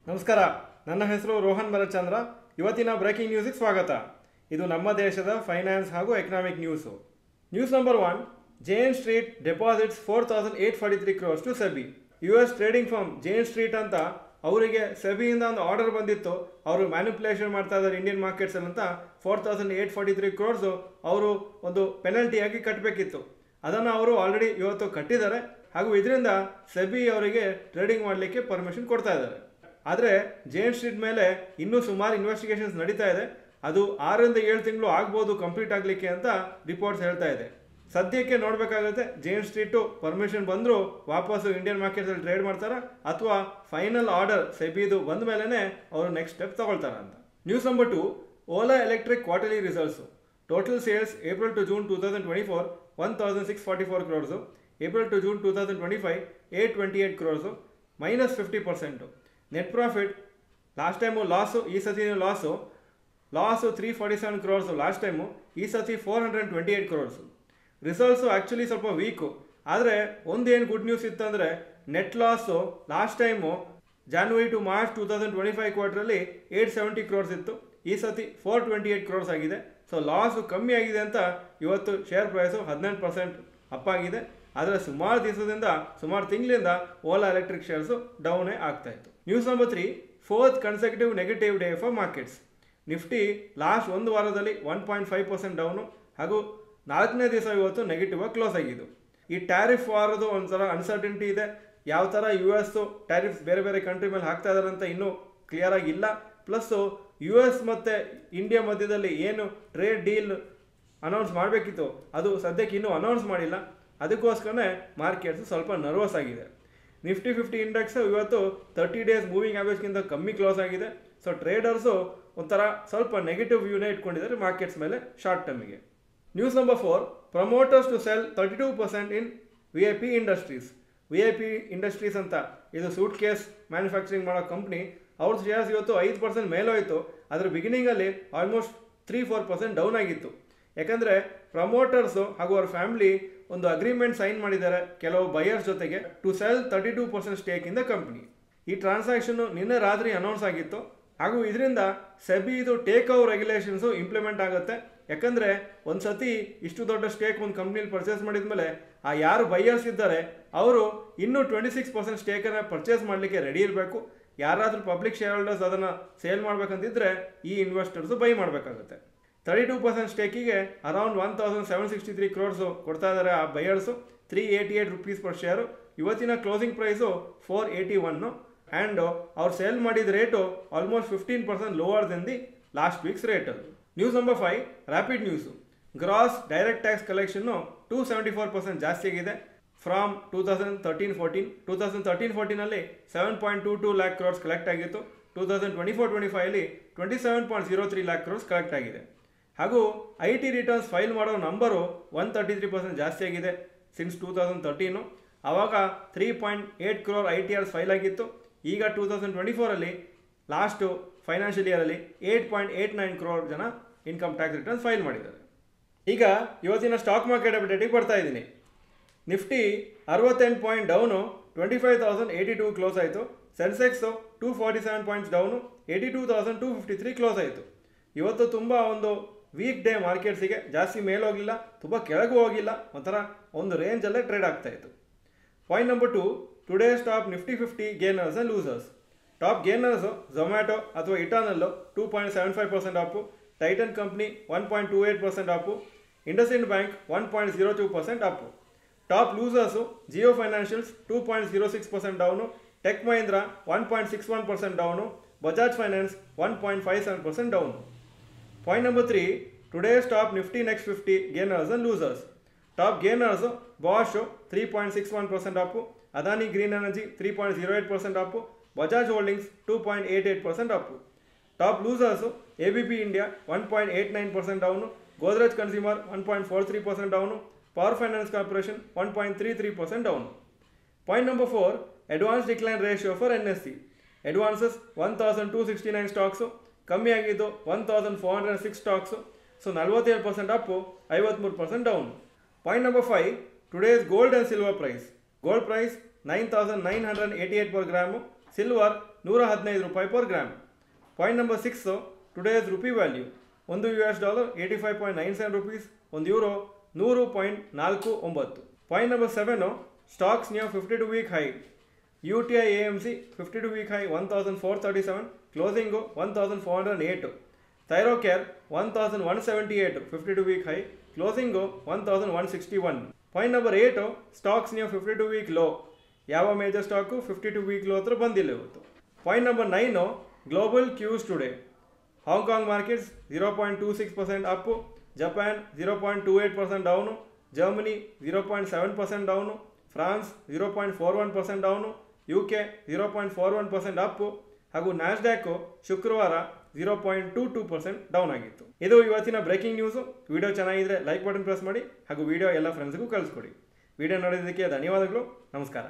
ನಮಸ್ಕಾರ. ನನ್ನ ಹೆಸರು ರೋಹನ್ ಭರತ್ಚಂದ್ರ. ಇವತ್ತಿನ ಬ್ರೇಕಿಂಗ್ ನ್ಯೂಸಿಗೆ ಸ್ವಾಗತ. ಇದು ನಮ್ಮ ದೇಶದ ಫೈನಾನ್ಸ್ ಹಾಗೂ economic news. News number 1, Jane Street deposits 4,843 crores to SEBI. US trading firm Jane Street ಅಂತ ಅವರಿಗೆ ಸೆಬಿಯಿಂದ ಒಂದು ಆರ್ಡರ್ ಬಂದಿತ್ತು. ಅವರು ಮ್ಯಾನಿಪುಲೇಷನ್ ಮಾಡ್ತಾ ಇದ್ದಾರೆ ಇಂಡಿಯನ್ ಮಾರ್ಕೆಟ್ಸ್ ಅಂತ 4,843 crores ಅವರು ಒಂದು ಪೆನಲ್ಟಿಯಾಗಿ ಕಟ್ಟಬೇಕಿತ್ತು. ಅದನ್ನು ಅವರು ಆಲ್ರೆಡಿ ಇವತ್ತು ಕಟ್ಟಿದ್ದಾರೆ ಹಾಗೂ ಇದರಿಂದ ಸೆಬಿ ಅವರಿಗೆ ಟ್ರೇಡಿಂಗ್ ಮಾಡಲಿಕ್ಕೆ ಪರ್ಮಿಷನ್ ಕೊಡ್ತಾ ಇದ್ದಾರೆ. ಆದರೆ ಜೇನ್ ಸ್ಟ್ರೀಟ್ ಮೇಲೆ ಇನ್ನೂ ಸುಮಾರು ಇನ್ವೆಸ್ಟಿಗೇಷನ್ಸ್ ನಡೀತಾ ಇದೆ. ಅದು 6 ರಿಂದ 7 ತಿಂಗಳು ಆಗ್ಬೋದು ಕಂಪ್ಲೀಟ್ ಆಗಲಿಕ್ಕೆ ಅಂತ ರಿಪೋರ್ಟ್ಸ್ ಹೇಳ್ತಾ ಇದೆ. ಸದ್ಯಕ್ಕೆ ನೋಡಬೇಕಾಗುತ್ತೆ ಜೇನ್ ಸ್ಟ್ರೀಟು ಪರ್ಮಿಷನ್ ಬಂದರೂ ವಾಪಸ್ಸು ಇಂಡಿಯನ್ ಮಾರ್ಕೆಟ್ಸಲ್ಲಿ ಟ್ರೇಡ್ ಮಾಡ್ತಾರಾ ಅಥವಾ ಫೈನಲ್ ಆರ್ಡರ್ ಸೆಬಿದು ಬಂದ ಮೇಲೇ ಅವರು ನೆಕ್ಸ್ಟ್ ಸ್ಟೆಪ್ ತಗೊಳ್ತಾರ ಅಂತ. News number 2, Ola Electric quarterly results. Total sales April to June 2024 1,644 crores, April to June 2025 828 crores, -50%. Net profit last time loss, ಈ ಸತಿನೂ ಲಾಸು 347 crores ಲಾಸ್ಟ್ ಟೈಮು, ಈ ಸತಿ 428 crores. ರಿಸಲ್ಟ್ಸು ಆ್ಯಕ್ಚುಲಿ ಸ್ವಲ್ಪ ವೀಕು. ಆದರೆ ಒಂದೇನು good news ಇತ್ತಂದರೆ net loss last time January to March 2025 ಕ್ವಾರ್ಟ್ರಲ್ಲಿ 870 crores ಇತ್ತು. ಈ ಸತಿ 428 crores ಆಗಿದೆ. ಸೊ ಲಾಸು ಕಮ್ಮಿ ಆಗಿದೆ ಅಂತ ಇವತ್ತು ಶೇರ್ ಪ್ರೈಸು 18% ಅಪ್ ಆಗಿದೆ. ಆದರೆ ಸುಮಾರು ತಿಂಗಳಿಂದ ಓಲಾ ಎಲೆಕ್ಟ್ರಿಕ್ ಶೇರ್ಸು ಡೌನೇ ಆಗ್ತಾಯಿತ್ತು. News number 3, 4th ಕನ್ಸೆಕ್ಯೂಟಿವ್ negative day for markets. Nifty last ಒಂದು ವಾರದಲ್ಲಿ 1.5% ಡೌನು ಹಾಗೂ 4ನೇ ದಿವಸ ಇವತ್ತು ನೆಗೆಟಿವ್ ಆಗಿ ಕ್ಲೋಸ್ ಆಗಿದ್ದು. ಈ ಟ್ಯಾರಿಫ್ ವಾರದು ಒಂಥರ ಅನ್ಸರ್ಟಿನಿಟಿ ಇದೆ. ಯಾವ ಥರ US ಟ್ಯಾರಿಫ್ಸ್ ಬೇರೆ ಬೇರೆ ಕಂಟ್ರಿ ಮೇಲೆ ಹಾಕ್ತಾ ಇದ್ದಾರೆ ಅಂತ ಇನ್ನೂ ಕ್ಲಿಯರ್ ಆಗಿಲ್ಲ. ಪ್ಲಸ್ಸು US ಮತ್ತು ಇಂಡಿಯಾ ಮಧ್ಯದಲ್ಲಿ ಏನು ಟ್ರೇಡ್ ಡೀಲ್ ಅನೌನ್ಸ್ ಮಾಡಬೇಕಿತ್ತು ಅದು ಸದ್ಯಕ್ಕೆ ಇನ್ನೂ ಅನೌನ್ಸ್ ಮಾಡಿಲ್ಲ. ಅದಕ್ಕೋಸ್ಕರನೇ ಮಾರ್ಕೆಟ್ಸು ಸ್ವಲ್ಪ ನರ್ವಸ್ ಆಗಿದೆ. ನಿಫ್ಟಿ 50 ಇಂಡೆಕ್ಸು ಇವತ್ತು 30 ಡೇಸ್ ಮೂವಿಂಗ್ ಆ್ಯಾವರೇಜ್ಗಿಂತ ಕಮ್ಮಿ ಕ್ಲೋಸ್ ಆಗಿದೆ. ಸೊ ಟ್ರೇಡರ್ಸು ಒಂಥರ ಸ್ವಲ್ಪ ನೆಗೆಟಿವ್ ವ್ಯೂನೇ ಇಟ್ಕೊಂಡಿದ್ದಾರೆ ಮಾರ್ಕೆಟ್ಸ್ ಮೇಲೆ ಶಾರ್ಟ್ ಟರ್ಮಿಗೆ. News number 4, promoters to sell 32% in VIP industries. VIP industries ಅಂತ ಇದು ಸೂಟ್ ಕೇಸ್ ಮ್ಯಾನುಫ್ಯಾಕ್ಚರಿಂಗ್ ಮಾಡೋ ಕಂಪ್ನಿ. ಅವ್ರ ಶೇರ್ಸ್ ಇವತ್ತು 5% ಮೇಲೋಯಿತು. ಅದರ ಬಿಗಿನಿಂಗಲ್ಲಿ ಆಲ್ಮೋಸ್ಟ್ 3-4% ಡೌನ್ ಆಗಿತ್ತು. ಯಾಕಂದರೆ ಪ್ರಮೋಟರ್ಸು ಹಾಗೂ ಅವ್ರ ಫ್ಯಾಮಿಲಿ ಒಂದು ಅಗ್ರಿಮೆಂಟ್ ಸೈನ್ ಮಾಡಿದ್ದಾರೆ ಕೆಲವು ಬಯರ್ಸ್ ಜೊತೆಗೆ to sell 32% stake in the company. ಈ ಟ್ರಾನ್ಸಾಕ್ಷನ್ನು ನಿನ್ನೆ ರಾತ್ರಿ ಅನೌನ್ಸ್ ಆಗಿತ್ತು ಹಾಗೂ ಇದರಿಂದ ಸೆಬಿದು ಟೇಕ್ ಓವರ್ ರೆಗ್ಯುಲೇಷನ್ಸು ಇಂಪ್ಲಿಮೆಂಟ್ ಆಗುತ್ತೆ. ಯಾಕಂದರೆ ಒಂದು ಸತಿ ಇಷ್ಟು ದೊಡ್ಡ ಸ್ಟೇಕ್ ಒಂದು ಕಂಪ್ನಿಲಿ ಪರ್ಚೇಸ್ ಮಾಡಿದ ಮೇಲೆ ಆ ಯಾರು ಬೈಯರ್ಸ್ ಇದ್ದಾರೆ ಅವರು ಇನ್ನೂ 26% ಸ್ಟೇಕನ್ನು ಪರ್ಚೇಸ್ ಮಾಡಲಿಕ್ಕೆ ರೆಡಿ ಇರಬೇಕು. ಯಾರಾದರೂ ಪಬ್ಲಿಕ್ ಶೇರ್ ಹೋಲ್ಡರ್ಸ್ ಅದನ್ನು ಸೇಲ್ ಮಾಡಬೇಕಂತಿದ್ರೆ ಈ ಇನ್ವೆಸ್ಟರ್ಸು ಬೈ ಮಾಡಬೇಕಾಗುತ್ತೆ. 32% ಸ್ಟೇಕಿಗೆ ಅರೌಂಡ್ 1,763 crores ಕೊಡ್ತಾ ಇದ್ದಾರೆ ಆ ಬೈಯರ್ಸು. 388 rupees per share. ಇವತ್ತಿನ ಕ್ಲೋಸಿಂಗ್ ಪ್ರೈಸು 481 ಆ್ಯಂಡ್ ಅವ್ರು ಸೇಲ್ ಮಾಡಿದ rate almost 15% lower than the last week's rate. News number 5, rapid news. Gross direct tax ಕಲೆಕ್ಷನ್ನು 274% ಜಾಸ್ತಿ ಆಗಿದೆ ಫ್ರಾಮ್ 2013-14 7.22 lakh crores ಕಲೆಕ್ಟ್ ಆಗಿತ್ತು. 2024-25 27.03 lakh crores ಕಲೆಕ್ಟ್ ಆಗಿದೆ. ಹಾಗೂ IT ರಿಟರ್ನ್ಸ್ ಫೈಲ್ ಮಾಡೋ ನಂಬರು 133% ಜಾಸ್ತಿ ಆಗಿದೆ ಸಿನ್ಸ್ 2013. ಆವಾಗ 3.8 crore ITRs ಫೈಲ್ ಆಗಿತ್ತು. ಈಗ 2024 ಲಾಸ್ಟು ಫೈನಾನ್ಷಿಯಲ್ ಇಯರಲ್ಲಿ 8.89 crore ಜನ ಇನ್ಕಮ್ ಟ್ಯಾಕ್ಸ್ ರಿಟರ್ನ್ಸ್ ಫೈಲ್ ಮಾಡಿದ್ದಾರೆ. ಈಗ ಇವತ್ತಿನ ಸ್ಟಾಕ್ ಮಾರ್ಕೆಟ್ ಅಪ್ಡೇಟಿಗೆ ಬರ್ತಾ ಇದ್ದೀನಿ. ನಿಫ್ಟಿ 68 ಪಾಯಿಂಟ್ ಡೌನು 25,082 ಕ್ಲೋಸ್ ಆಯಿತು. ಸೆನ್ಸೆಕ್ಸು 247 ಪಾಯಿಂಟ್ಸ್ ಡೌನು 82,253 ಕ್ಲೋಸ್ ಆಯಿತು. ಇವತ್ತು ತುಂಬ ಒಂದು ವೀಕ್ ಡೇ ಮಾರ್ಕೆಟ್ಸಿಗೆ. ಜಾಸ್ತಿ ಮೇಲೋಗಿಲ್ಲ, ತುಂಬ ಕೆಳಗೂ ಹೋಗಿಲ್ಲ, ಒಂಥರ ಒಂದು ರೇಂಜಲ್ಲೇ ಟ್ರೇಡ್ ಆಗ್ತಾಯಿತ್ತು. Point number 2, today's top Nifty 50 gainers and losers. Top gainers Zomato ಅಥವಾ Eternal 2.75% up, Titan company 1.28% up, IndusInd bank 1.02% up. Top losers Jio financials 2.06% down, tech Mahindra 1.61% down, Bajaj finance 1.57% down. Point number 3, today's top Nifty next 50 gainers and losers. Top gainers Bosch 3.61% up, Adani green energy 3.08% up, Bajaj holdings 2.88% Appu. Top losers ABB India 1.89% down, Godrej consumer 1.43% down, power finance corporation 1.33% down. Point number 4, advance decline ratio for NSE. Advances 1,269 stocks, ಕಮ್ಮಿ ಆಗಿದ್ದು 1,406 stocks. So 47% up, 53% down. Point number 5, today's gold and silver price. Gold price 9,988 per gram, silver ₹115 per gram. Point number 6, today's rupee value. ಒಂದು $, 85.97 rupees, ಒಂದು euro 100.49. Point number 7, stocks near 52-week high. UTI AMC 52-week high 1437, closing 1408. Thyrocare 1178, 52-week high, closing 1161. Point number 8, stocks near 52-week low. ಯಾವ major stock 52-week low ಹತ್ರ ಬಂದಿಲ್ಲ ಇವತ್ತು. Point number 9, global Qs today. Hong Kong markets 0.26% up, Japan 0.28% down, Germany 0.7% down, France 0.41% down, UK 0.41% up ಹಾಗೂ Nasdaq ಶುಕ್ರವಾರ 0.22% down ಆಗಿತ್ತು. ಇದು ಇವತ್ತಿನ breaking news. Video ಚೆನ್ನಾಗಿದ್ರೆ ಲೈಕ್ ಬಟನ್ ಪ್ರೆಸ್ ಮಾಡಿ ಹಾಗೂ ವಿಡಿಯೋ ಎಲ್ಲ ಫ್ರೆಂಡ್ಸ್ಗೂ ಕಳಿಸ್ಕೊಡಿ. ವಿಡಿಯೋ ನೋಡೋದಕ್ಕೆ ಧನ್ಯವಾದಗಳು. ನಮಸ್ಕಾರ.